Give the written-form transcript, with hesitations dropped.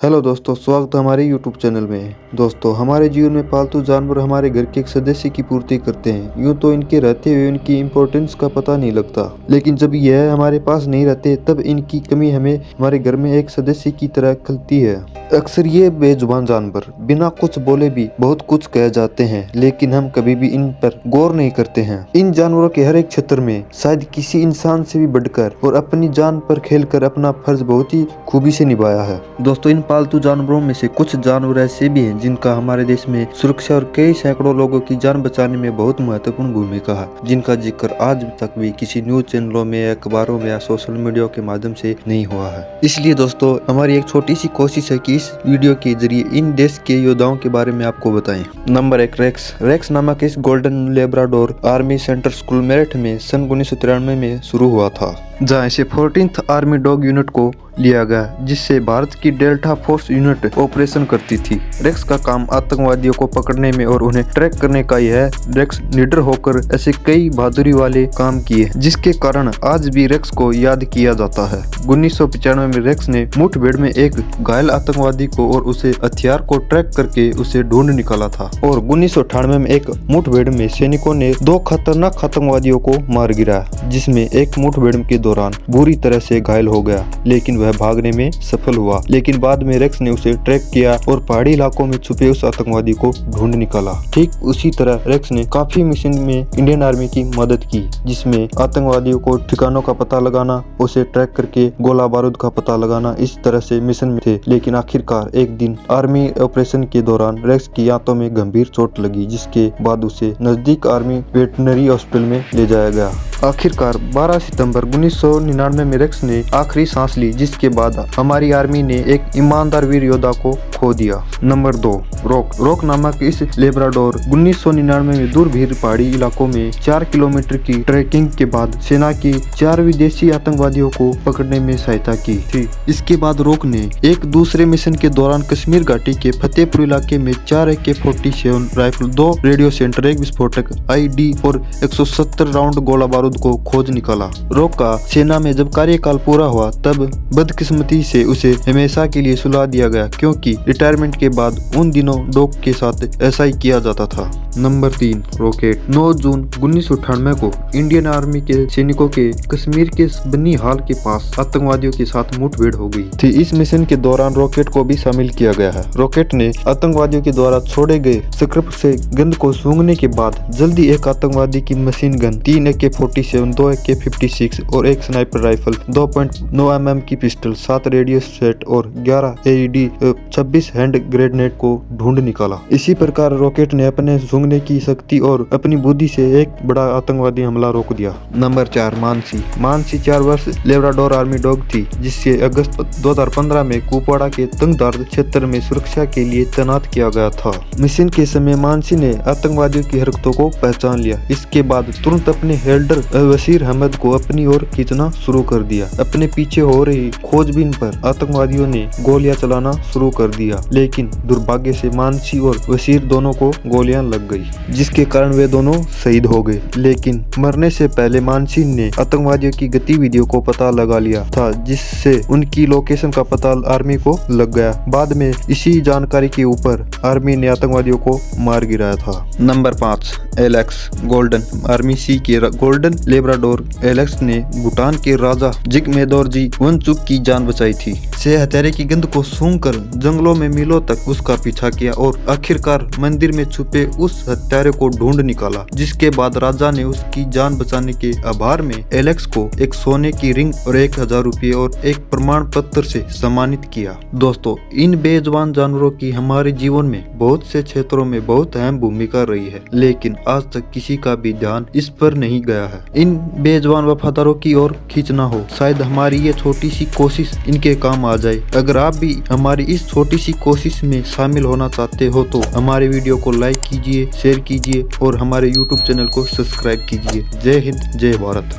Hello दोस्तों, स्वागत है हमारे यूट्यूब चैनल में। दोस्तों, हमारे जीवन में पालतू जानवर हमारे घर के एक सदस्य की पूर्ति करते हैं। यूँ तो इनके रहते हुए इनकी इम्पोर्टेंस का पता नहीं लगता, लेकिन जब यह हमारे पास नहीं रहते तब इनकी कमी हमें हमारे घर में एक सदस्य की तरह खलती है। अक्सर ये बेजुबान जानवर बिना कुछ बोले भी बहुत कुछ कह जाते हैं, लेकिन हम कभी भी इन पर गौर नहीं करते हैं। इन जानवरों के हर एक क्षेत्र में शायद किसी इंसान से भी बढ़कर और अपनी जान पर खेलकर अपना फर्ज बहुत ही खूबी से निभाया है। दोस्तों, इन पालतू जानवरों में से कुछ जानवर ऐसे भी हैं जिनका हमारे देश में सुरक्षा और कई सैकड़ों लोगों की जान बचाने में बहुत महत्वपूर्ण भूमिका है, जिनका जिक्र आज तक भी किसी न्यूज चैनलों में, अखबारों में या सोशल मीडिया के माध्यम से नहीं हुआ है। इसलिए दोस्तों, हमारी एक छोटी सी कोशिश है कि इस वीडियो के जरिए इन देश के योद्धाओं के बारे में आपको बताएं। नंबर 1, रेक्स नामक इस golden Labrador army centre school Meerut में सन 1993 में शुरू हुआ था, जहां इसे 14th आर्मी डॉग यूनिट को लिया गया, जिससे भारत की डेल्टा फोर्स यूनिट ऑपरेशन करती थी। रेक्स का काम आतंकवादियों को पकड़ने में और उन्हें ट्रैक करने का ही है। रेक्स निडर होकर ऐसे कई बहादुरी वाले काम किए, जिसके कारण आज भी रेक्स को याद किया जाता है। 1995 में रेक्स ने मुठभेड़ में एक घायल आतंकवादी को और उसे हथियार को ट्रैक करके उसे ढूंढ निकाला था, और 1998 में एक मुठभेड़ में सैनिकों ने 2 खतरनाक आतंकवादियों को मार गिराया, जिसमें एक मुठभेड़ के दौरान बुरी तरह से घायल हो गया, लेकिन वह भागने में सफल हुआ। लेकिन बाद में रेक्स ने उसे ट्रैक किया और पहाड़ी इलाकों में छुपे उस आतंकवादी को ढूंढ निकाला। ठीक उसी तरह रेक्स ने काफी मिशन में इंडियन आर्मी की मदद की, जिसमें आतंकवादियों को ठिकानों का पता लगाना, उसे ट्रैक करके गोला बारूद का पता लगाना, इस तरह से मिशन में थे। लेकिन आखिरकार एक दिन आर्मी ऑपरेशन के दौरान रेक्स की आंतों में गंभीर चोट लगी, जिसके बाद उसे नजदीक आर्मी वेटनरी हॉस्पिटल में ले जाया गया। आखिरकार 12 सितंबर 1999 में रेक्स ने आखिरी सांस ली, जिसके बाद हमारी आर्मी ने एक ईमानदार वीर योद्धा को खो दिया। नंबर 2, रॉक नामक इस लेब्राडोर 1999 में दूर भीड़ पहाड़ी इलाकों में 4 किलोमीटर की ट्रैकिंग के बाद सेना की 4 विदेशी आतंकवादियों को पकड़ने में सहायता की थी। इसके बाद रॉक ने एक दूसरे मिशन के दौरान कश्मीर घाटी के फतेहपुर इलाके में 4 AK-47 राइफल, 2 रेडियो सेंटर, एक विस्फोटक ID और 170 राउंड गोला बारूद को खोज निकाला। रॉक का सेना में जब कार्यकाल पूरा हुआ तब बदकिस्मती से उसे हमेशा के लिए सुला दिया गया, क्योंकि रिटायरमेंट के बाद उन दिनों डॉग के साथ ऐसा ही किया जाता था। Number 3, rocket. 9 जून 1998 को इंडियन आर्मी के सैनिकों के कश्मीर के बनिहाल के पास आतंकवादियों के साथ मुठभेड़ हो गई थी। इस मिशन के दौरान रॉकेट को भी शामिल किया गया है। रॉकेट ने आतंकवादियों के द्वारा छोड़े गए स्क्रप से गंद को सूंघने के बाद जल्दी एक आतंकवादी की मशीन गन, 3 AK-47, 2 AK-56 और एक स्नाइपर राइफल, 2.9 mm की पिस्टल, 7 रेडियो सेट और 11 AED, 26 हैंड ग्रेनेड को ढूंढ निकाला। इसी प्रकार रॉकेट ने अपने सूंघने की शक्ति और अपनी बुद्धि से एक बड़ा आतंकवादी हमला रोक दिया। नंबर 4, मानसी 4 वर्ष लेब्राडोर आर्मी डॉग थी, जिसे अगस्त 2015 में कुपवाड़ा के तंगधार क्षेत्र में सुरक्षा के लिए तैनात किया गया था। मिशन के समय मानसी ने आतंकवादियों की हरकतों को पहचान लिया। इसके बाद तुरंत अपने हेल्डर वसीर अहमद को अपनी ओर खींचना शुरू कर दिया। अपने पीछे हो रही खोजबीन पर आतंकवादियों ने गोलियां चलाना शुरू कर दिया, लेकिन दुर्भाग्य से मानसी और वसीर दोनों को गोलियां लग गई, जिसके कारण वे दोनों शहीद हो गए। लेकिन मरने से पहले मानसी ने आतंकवादियों की गतिविधियों को पता लगा लिया था, जिससे उनकी लोकेशन का पता आर्मी को लग गया। बाद में इसी जानकारी के ऊपर आर्मी ने आतंकवादियों को मार गिराया था। Number 5, Alex. गोल्डन आर्मी सी के गोल्डन लेब्राडोर एलेक्स ने भूटान के राजा जिग्मेदोरजी वांगचुक की जान बचाई थी। से हत्यारे की गंध को सूंघकर जंगलों में मीलों तक उसका पीछा किया और आखिरकार मंदिर में छुपे उस हत्यारे को ढूंढ निकाला, जिसके बाद राजा ने उसकी जान बचाने के आभार में एलेक्स को एक सोने की रिंग और 1000 रुपये और एक प्रमाण पत्र से सम्मानित किया। दोस्तों, इन बेजुबान जानवरों की हमारे जीवन में बहुत से क्षेत्रों में बहुत अहम भूमिका रही है, लेकिन आज तक किसी का भी ध्यान इस पर नहीं गया है। इन बेजुबान वफादारों की ओर खींचना हो, शायद हमारी ये छोटी सी कोशिश इनके काम आ जाए। अगर आप भी हमारी इस छोटी सी कोशिश में शामिल होना चाहते हो तो हमारे वीडियो को लाइक कीजिए, शेयर कीजिए और हमारे YouTube चैनल को सब्सक्राइब कीजिए। जय हिंद, जय भारत।